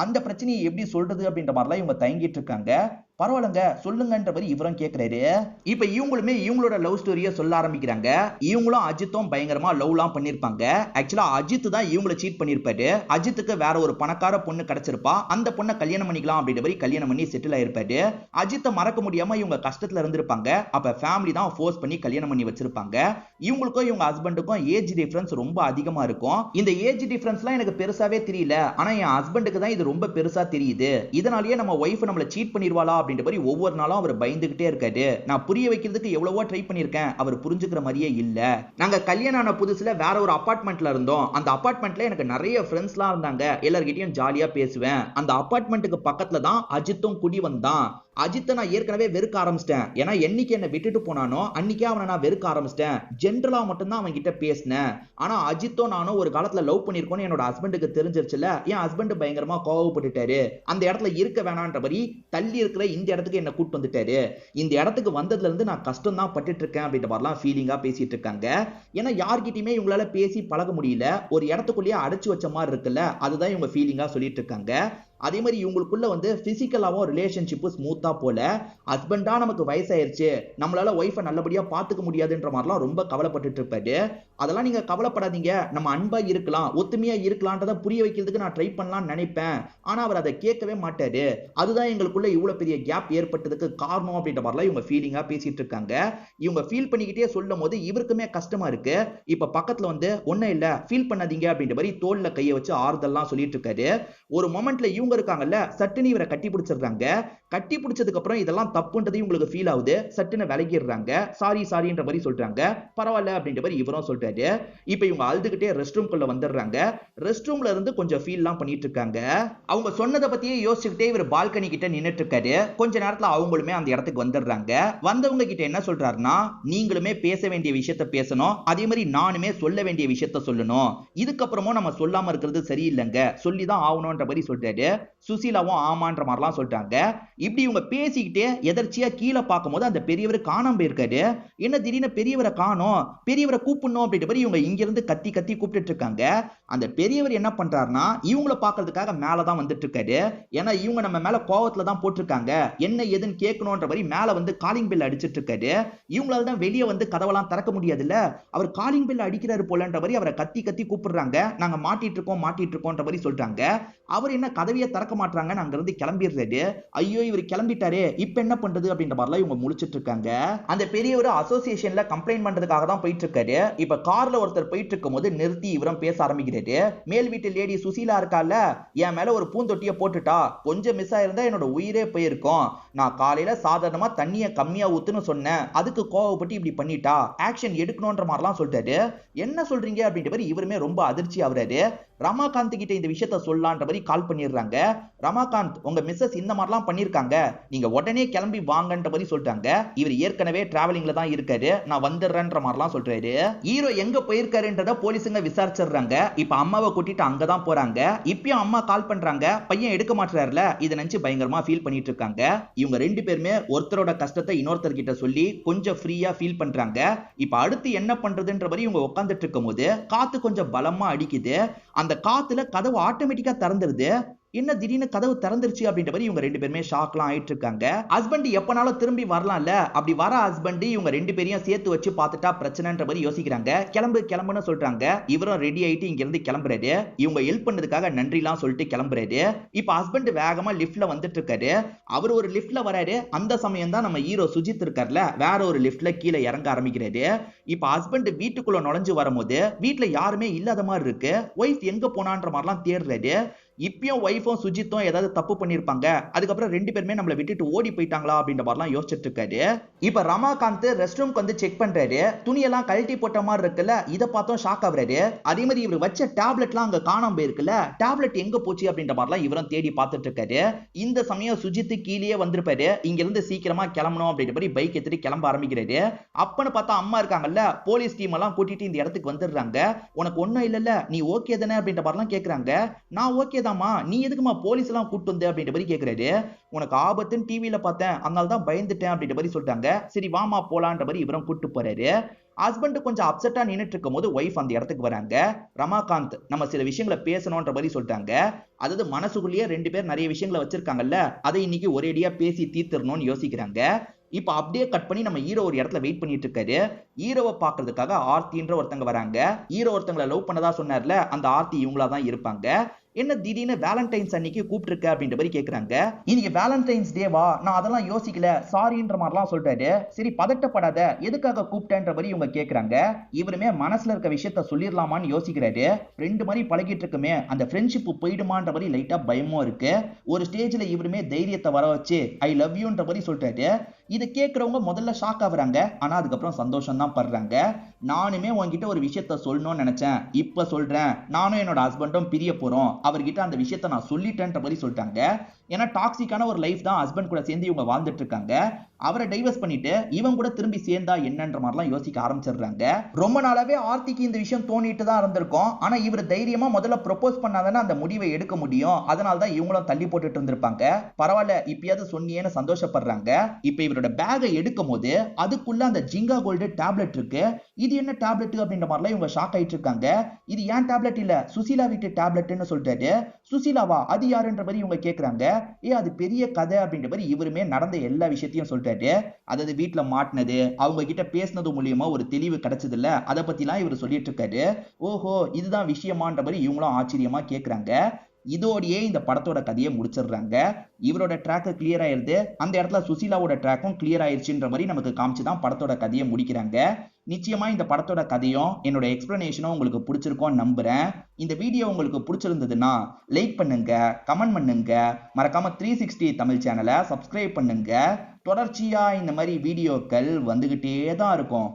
அந்த பிரச்சனையை எப்படி சொல்றது அப்படின்ற மாதிரிலாம் இவங்க தயங்கிட்டு இருக்காங்க. பரவாயில்லங்க சொல்லுங்கன்ற மாதிரி இவரும் கேட்கிறாரு. இப்ப இவங்களுமே இவங்களோட லவ் ஸ்டோரியை சொல்ல ஆரம்பிக்கிறாங்க. இவங்களும் அஜித்தும் பயங்கரமா லவ்லாம் பண்ணிருப்பாங்க. ஆக்சுவலா அஜித் தான் இவங்களை சீட் பண்ணிருப்பாரு. அஜித்துக்கு வேற ஒரு பணக்கார பொண்ணு கிடைச்சிருப்பா. அந்த பொண்ணை கல்யாணம் பண்ணிக்கலாம் அப்படின்ற மாதிரி கல்யாணம் பண்ணி செட்டில் ஆயிருப்பாரு. அஜித்தை மறக்க முடியாம இவங்க கஷ்டத்துல இருந்திருப்பாங்க. அப்ப ஃபேமிலி தான் ஃபோர்ஸ் பண்ணி கல்யாணம் பண்ணி வச்சிருப்பாங்க. இவங்களுக்கும் இவங்க ஹஸ்பண்டுக்கும் ஏஜ் டிஃபரன்ஸ் ரொம்ப அதிகமா இருக்கும். இந்த ஏஜ் டிஃபரன்ஸ்லாம் எனக்கு பெருசாவே தெரியல, ஆனா என் ஹஸ்பண்டுக்கு தான் இது ரொம்ப பெருசா தெரியுது. இதனாலேயே நம்ம ஒய்ஃப் நம்மள சீட் பண்ணிடுவாளா அப்படின்ற மாதிரி ஒவ்வொரு நாளும் அவர் பயந்துகிட்டே இருக்காரு. நான் புரிய வைக்கிறதுக்கு எவ்வளவோ ட்ரை பண்ணிருக்கேன், அவர் புரிஞ்சுக்கிற மாதிரியே இல்ல. நாங்க கல்யாணம் ஆன புதுசுல வேற ஒரு அபார்ட்மெண்ட்ல இருந்தோம். அந்த அபார்ட்மெண்ட்ல எனக்கு நிறைய ஃப்ரெண்ட்ஸ்லாம் இருந்தாங்க. எல்லார்கிட்டயும் ஜாலியா பேசுவேன். அந்த அபார்ட்மெண்ட்டுக்கு பக்கத்துல தான் அஜித்தும் குடி வந்தான். அஜித்தை நான் ஏற்கனவே வெறுக்க ஆரம்பிச்சிட்டேன். ஏன்னா என்னைக்கு என்ன விட்டுட்டு போனானோ அன்னைக்கே அவனை நான் வெறுக்க ஆரம்பிச்சிட்டேன். ஜென்ரலா மட்டும்தான் அவன் கிட்ட பேசினேன். ஆனா அஜித்தோ நானும் ஒரு காலத்துல லவ் பண்ணிருக்கோம்னு என்னோட ஹஸ்பண்டுக்கு தெரிஞ்சிருச்சுல, என் ஹஸ்பண்ட் பயங்கரமா கோவப்பட்டுட்டாரு. அந்த இடத்துல இருக்க வேணான்ற மாதிரி தள்ளி இருக்கிற இந்த இடத்துக்கு என்ன கூட்டு வந்துட்டாரு. இந்த இடத்துக்கு வந்ததுல இருந்து நான் கஷ்டம் தான் பட்டுட்டு இருக்கேன் அப்படின்ற மாதிரிலாம் ஃபீலிங்கா பேசிட்டு இருக்காங்க. ஏன்னா யார்கிட்டயுமே இவங்களால பேசி பழக முடியல. ஒரு இடத்துக்குள்ளேயே அடைச்சு வச்ச மாதிரி இருக்குல்ல, அதுதான் இவங்க ஃபீலிங்கா சொல்லிட்டு இருக்காங்க. அதே மாதிரி இவங்களுக்குள்ள வந்து பிசிக்கலாவும் ரிலேஷன்ஷிப் ஸ்மூத்தா போல. ஹஸ்பண்டா நமக்கு வயசாயிருச்சு, நம்மளால ஒய்ஃபை நல்லபடியா பாத்துக்க முடியாதுன்ற மாதிரிலாம் ரொம்ப கவலைப்பட்டு இருப்பாரு. அதெல்லாம் நீங்க கவலைப்படாதீங்க, நம்ம அன்பா இருக்கலாம், ஒத்துமையா இருக்கலாம்ன்றத புரிய வைக்கிறதுக்கு நான் ட்ரை பண்ணலாம்னு நினைப்பேன். ஆனா அவர் அதை கேட்கவே மாட்டாரு. அதுதான் எங்களுக்குள்ள இவ்வளவு பெரிய கேப் ஏற்பட்டதுக்கு காரணம் அப்படின்ற மாதிரிலாம் இவங்க ஃபீலிங்கா பேசிட்டு இருக்காங்க. இவங்க ஃபீல் பண்ணிக்கிட்டே சொல்லும் போது இவருக்குமே கஷ்டமா இருக்கு. இப்ப பக்கத்துல வந்து ஒன்னும் இல்ல ஃபீல் பண்ணாதீங்க அப்படின்ற மாதிரி தோல்ல கையை வச்சு ஆறுதல்லாம் சொல்லிட்டு இருக்காரு. ஒரு மொமெண்ட்ல இவங்க இருக்காங்கல்ல சட்டுன்னு இவரை கட்டி பிடிச்சிடுறாங்க. கட்டி பிடிச்சதுக்கு அப்புறம் இதெல்லாம் தப்புன்றது இவங்களுக்கு ஃபீல் ஆகுது. சட்டுன்னு விலகிடுறாங்க. சாரின்ற மாதிரி சொல்றாங்க. பரவாயில்ல அப்படின்ற மாதிரி இவரும் சொல்றாரு. இப்போ இவங்க அழுதுகிட்டே ரெஸ்ட் ரூம்குள்ள வந்துடுறாங்க. ரெஸ்ட் ரூம்ல இருந்து கொஞ்சம் ஃபீல்லாம் பண்ணிட்டு இருக்காங்க. அவங்க சொன்னதை பத்தியே யோசிச்சுக்கிட்டே இவர் பால்கனி கிட்ட நின்னுட்டு இருக்காரு. கொஞ்ச நேரத்துல அவங்களுமே அந்த இடத்துக்கு வந்துடுறாங்க. வந்தவங்க கிட்ட என்ன சொல்றாருன்னா, நீங்களுமே பேச வேண்டிய விஷயத்த பேசணும், அதே மாதிரி நானுமே சொல்ல வேண்டிய விஷயத்த சொல்லணும். இதுக்கப்புறமும் நம்ம சொல்லாம இருக்கிறது சரியில்லைங்க, சொல்லிதான் ஆகணும்ன்ற மாதிரி சொல்றாரு. சுசீலாவும் ஆமான்ற மாதிரிலாம் சொல்றாங்க. இப்படி இவங்க பேசிக்கிட்டே எதர்ச்சியா கீழே பார்க்கும்போது அந்த பெரியவர் காணாம போயிருக்காரு. என்ன திடீர்னு பெரியவரை காணோம், பெரியவரை கூப்பிடணும் அப்படின்ற மாதிரி இவங்க இங்க இருந்து கத்தி கத்தி கூப்பிட்டு இருக்காங்க. அந்த பெரியவர் என்ன பண்றாருன்னா இவங்கள பாக்குறதுக்காக மேலதான் வந்துட்டு இருக்காரு. ஏன்னா இவங்க நம்ம மேல கோவத்துல தான் போட்டிருக்காங்க, என்ன ஏதுன்னு கேட்கணும்ன்ற மாதிரி மேல வந்து காலிங் பெல் அடிச்சிட்டு இருக்காரு. இவங்களால தான் வெளியே வந்து கதவெல்லாம் திறக்க முடியாதுல்ல, அவர் காலிங் பெல் அடிக்கிறாரு போலன்ற மாதிரி அவரை கத்தி கத்தி கூப்பிடுறாங்க. நாங்க மாட்டிட்டு இருக்கோம்ன்ற மாதிரி சொல்றாங்க. அவர் என்ன கதவியை திறக்க மாட்டாங்க, அங்க இருந்து கிளம்பிடுறாரு. ஐயோ இவர் கிளம்பிட்டாரே, இப்ப என்ன பண்றது அப்படின்ற மாதிரிலாம் இவங்க முழிச்சிட்டு இருக்காங்க. அந்த பெரியவர் அசோசியேஷன்ல கம்ப்ளைண்ட் பண்றதுக்காக தான் போயிட்டு இருக்காரு. இப்ப கார்ல ஒருத்தர் போயிட்டு இருக்கும் போது நிறுத்தி இவரும் பேச ஆரம்பிக்கிறாரு. மேல் வீட்டு லேடி சுசீலா இருக்கால, என் மேல ஒரு பூந்தொட்டிய போட்டுட்டா, கொஞ்சம் மிஸ் ஆயிருந்தா என்னோட உயிரே போயிருக்கும். நான் காலையில சாதாரணமா தண்ணிய கம்மியா ஊத்துன்னு சொன்னேன், அதுக்கு கோவப்பட்டு இப்படி பண்ணிட்டா, ஆக்ஷன் எடுக்கணும்ன்ற மாதிரிலாம் சொல்லிட்டாரு. என்ன சொல்றீங்க அப்படின்ற மாதிரி இவருமே ரொம்ப அதிர்ச்சி ஆகுறாரு. ரமாகாந்த் கிட்ட இந்த விஷயத்த சொல்லலான்ற மாதிரி கால் பண்ணிடுறாங்க. ரமாகாந்த் உங்க மிஸ்ஸஸ் இந்த மாதிரிலாம் பண்ணிருக்காங்க, நீங்க உடனே கிளம்பி வாங்கன்ற மாதிரி சொல்றாங்க. இவர் ஏற்கனவே டிராவலிங்ல தான் இருக்காரு, நான் வந்துடுறேன்ற மாதிரிலாம் சொல்றாரு. ஹீரோ எங்க போயிருக்காருன்றத போலீஸுங்க விசாரிச்சிடுறாங்க. இப்ப அம்மாவை கூட்டிட்டு அங்கதான் போறாங்க. இப்பயும் அம்மா கால் பண்றாங்க, பையன் எடுக்க மாட்டாருல, இதை நினைச்சு பயங்கரமா ஃபீல் பண்ணிட்டு இருக்காங்க. இவங்க ரெண்டு பேருமே ஒருத்தரோட கஷ்டத்தை இன்னொருத்தர் கிட்ட சொல்லி கொஞ்சம் ஃப்ரீயா ஃபீல் பண்றாங்க. இப்ப அடுத்து என்ன பண்றதுன்ற மாதிரி இவங்க உட்காந்துட்டு இருக்கும் போது காத்து கொஞ்சம் பலமா அடிக்குது. அந்த காத்துல கதவு ஆட்டோமேட்டிக்கா திறந்துருது. என்ன திடீர்னு கதவு திறந்துருச்சு அப்படின்ற மாதிரி இவங்க ரெண்டு பேருமே ஷாக்லாம் ஆயிட்டு இருக்காங்க. ஹஸ்பண்ட் எப்பனாலும் திரும்பி வரலாம்ல, அப்படி வர ஹஸ்பண்ட் இவங்க ரெண்டு பேரையும் சேர்த்து வச்சு பார்த்துட்டா பிரச்சனைன்ற மாதிரி யோசிக்கிறாங்க. கிளம்புன்னு சொல்றாங்க. இவரும் ரெடி ஆயிட்டு இங்க இருந்து கிளம்புறாரு. இவங்க ஹெல்ப் பண்ணதுக்காக நன்றிலாம் சொல்லிட்டு கிளம்புறாரு. இப்ப ஹஸ்பண்ட் வேகமா லிஃப்ட்ல வந்துட்டு இருக்காரு. அவர் ஒரு லிஃப்ட்ல வராரு. அந்த சமயம் தான் நம்ம ஹீரோ சுஜித் இருக்கார்ல, வேற ஒரு லிஃப்ட்ல கீழே இறங்க ஆரம்பிக்கிறாரு. இப்ப ஹஸ்பண்ட் வீட்டுக்குள்ள நுழைஞ்சு வரும்போது வீட்டுல யாருமே இல்லாத மாதிரி இருக்கு. ஒய்ஃப் எங்க போனான்ற மாதிரிலாம் தேடுறாரு. இப்பயும் ஒய்ஃபும் சுஜித்தும் ஏதாவது தப்பு பண்ணிருப்பாங்க, அதுக்கப்புறம் ரெண்டு பேருமே நம்மளை விட்டுட்டு ஓடி போயிட்டாங்களா அப்படின்ற மாதிரிலாம் யோசிச்சுட்டு இருக்காரு. இப்ப ரமாகாந்த் ரெஸ்ட் ரூம்க்கு வந்து செக் பண்றாரு. துணியெல்லாம் கழட்டி போட்ட மாதிரி இருக்குல்ல, இதை பார்த்தோம் ஷாக் ஆகுறாரு. அதே மாதிரி இவர் வச்ச டேப்லெட்லாம் அங்க காணாம போயிருக்குல்ல, டேப்லெட் எங்க போச்சு அப்படின்ற மாதிரிலாம் இவரும் தேடி பார்த்துட்டு இருக்காரு. இந்த சமயம் சுஜித் கீழே வந்திருப்பாரு. இங்க இருந்து சீக்கிரமா கிளம்பணும் அப்படின்ற மாதிரி பைக் எடுத்துட்டு கிளம்ப ஆரம்பிக்கிறாரு. அப்பன்னு பார்த்தா அம்மா இருக்காங்கல்ல, போலீஸ் டீம் எல்லாம் கூட்டிட்டு இந்த இடத்துக்கு வந்துடுறாங்க. உனக்கு ஒண்ணும் இல்லல்ல, நீ ஓகே தானே அப்படின்ற மாதிரிலாம் கேக்குறாங்க. நான் ஓகே, நீ எதுக்குமா போலீஸ் எல்லாம் கூட்டு வந்த அப்படின்ற மாதிரி கேக்குறாரு. உனக்கு ஆபத்துன்னு டிவில பார்த்தேன், அதனால தான் பயந்துட்டேன் அப்படின்ற மாதிரி சொல்றாங்க. சரி வாமா போலான்ற மாதிரி இவரும் கூட்டு போறாரு. ஹஸ்பண்ட் கொஞ்சம் அப்செட்டா நின்னுட்டு இருக்கும் போது ஒய்ஃப் அந்த இடத்துக்கு வராங்க. ரமாகாந்த் நம்ம சில விஷயங்களை பேசணும்ன்ற மாதிரி சொல்றாங்க. அதாவது மனசுக்குள்ளேயே ரெண்டு பேர் நிறைய விஷயங்களை வச்சிருக்காங்கல்ல, அதை இன்னைக்கு ஒரேடியா பேசி தீர்த்தரணும்னு யோசிக்கிறாங்க. இப்ப அப்படியே கட் பண்ணி நம்ம ஹீரோ ஒரு இடத்துல வெயிட் பண்ணிட்டு இருக்காரு. ஹீரோவை பாக்குறதுக்காக ஆர்த்தின்ற ஒருத்தங்க வராங்க. ஹீரோ ஒருத்தங்களை லவ் பண்ணதா சொன்னார்ல, அந்த ஆர்த்தி இவங்களா தான் இருப்பாங்க. என்ன திடீர்னு வேலண்டைன்ஸ் அன்னைக்கு கூப்பிட்டுருக்க அப்படின்ற மாதிரி கேக்குறாங்க. இன்னைக்கு வேலண்டைன்ஸ் டேவா, நான் அதெல்லாம் யோசிக்கல, சாரின்ற மாதிரிலாம் சொல்றாரு. சரி பதட்டப்படாத, எதுக்காக கூப்பிட்டேன்ற மாதிரி இவங்க கேக்குறாங்க. இவருமே மனசுல இருக்க விஷயத்த சொல்லிடலாமான்னு யோசிக்கிறாரு. ஃப்ரெண்டு மாதிரி பழகிட்டு இருக்குமே, அந்த ஃப்ரெண்ட்ஷிப் போயிடுமான்ற மாதிரி லைட்டா பயமும் இருக்கு. ஒரு ஸ்டேஜ்ல இவருமே தைரியத்தை வர வச்சு ஐ லவ் யூன்ற மாதிரி சொல்றாரு. இதை கேட்கறவங்க முதல்ல ஷாக் ஆகுறாங்க, ஆனா அதுக்கப்புறம் சந்தோஷம் தான் படுறாங்க. நானுமே உன்கிட்ட ஒரு விஷயத்த சொல்லணும்னு நினைச்சேன், இப்ப சொல்றேன். நானும் என்னோட ஹஸ்பண்டும் பிரிய போறோம், அவர்கிட்ட அந்த விஷயத்த நான் சொல்லிட்டேன்ற மாதிரி சொல்லிட்டாங்க. ஏன்னா டாக்ஸிக்கான ஒரு லைஃப் தான் ஹஸ்பண்ட் கூட சேர்ந்து இவங்க வாழ்ந்துட்டு இருக்காங்க. அவரை டைவர்ஸ் பண்ணிட்டு இவங்க கூட திரும்பி சேர்ந்தா என்னன்ற மாதிரிலாம் யோசிக்க ஆரம்பிச்சிடுறாங்க. ரொம்ப நாளாவே ஆர்த்திக்கு இந்த விஷயம் தோணிட்டு தான் இருந்திருக்கும். ஆனா இவர் தைரியமா முதல்ல ப்ரொபோஸ் பண்ணாதானே அந்த முடிவை எடுக்க முடியும். அதனால தான் இவங்களும் தள்ளி போட்டுட்டு இருந்திருப்பாங்க. பரவாயில்ல இப்பயாவது சொன்னியேன்னு சந்தோஷப்படுறாங்க. இப்ப இவரோட பேகை எடுக்கும் போது அதுக்குள்ள அந்த ஜிங்கா கோல்டு டேப்லெட் இருக்கு. இது என்ன டேப்லெட் அப்படின்ற மாதிரிலாம் இவங்க ஷாக் ஆயிட்டு இருக்காங்க. இது ஏன் டேப்லெட் இல்ல, சுசீலா வீட்டு டேப்லெட்னு சொல்லிட்டாரு. சுசீலாவா, அது யாருன்ற மாதிரி இவங்க கேக்குறாங்க. அது பெரிய கதை அப்படின்ற மாதிரி இவருமே நடந்த எல்லா விஷயத்தையும் சொல்லிட்டாரு. அதாவது வீட்டுல மாட்டினது, அவங்க கிட்ட பேசினது மூலியமா ஒரு தெளிவு கிடைச்சது இல்ல, அதை பத்திலாம் இவர் சொல்லிட்டு இருக்காரு. ஓஹோ இதுதான் விஷயமான்ற மாதிரி இவங்களும் ஆச்சரியமா கேக்குறாங்க. இதோடையே இந்த படத்தோட கதையை முடிச்சிடுறாங்க. இவரோட ட்ராக் கிளியர் ஆயிருது, அந்த இடத்துல சுசீலாவோட ட்ராக்கும் கிளியர் ஆயிருச்சுன்ற மாதிரி நமக்கு காமிச்சுதான் படத்தோட கதையை முடிக்கிறாங்க. நிச்சயமா இந்த படத்தோட கதையும் என்னோட எக்ஸ்பிளனேஷனும் உங்களுக்கு பிடிச்சிருக்கும்னு நம்புறேன். இந்த வீடியோ உங்களுக்கு பிடிச்சிருந்ததுன்னா லைக் பண்ணுங்க, கமெண்ட் பண்ணுங்க, மறக்காம 360 தமிழ் சேனலை சப்ஸ்கிரைப் பண்ணுங்க. தொடர்ச்சியா இந்த மாதிரி வீடியோக்கள் வந்துகிட்டே தான் இருக்கும்.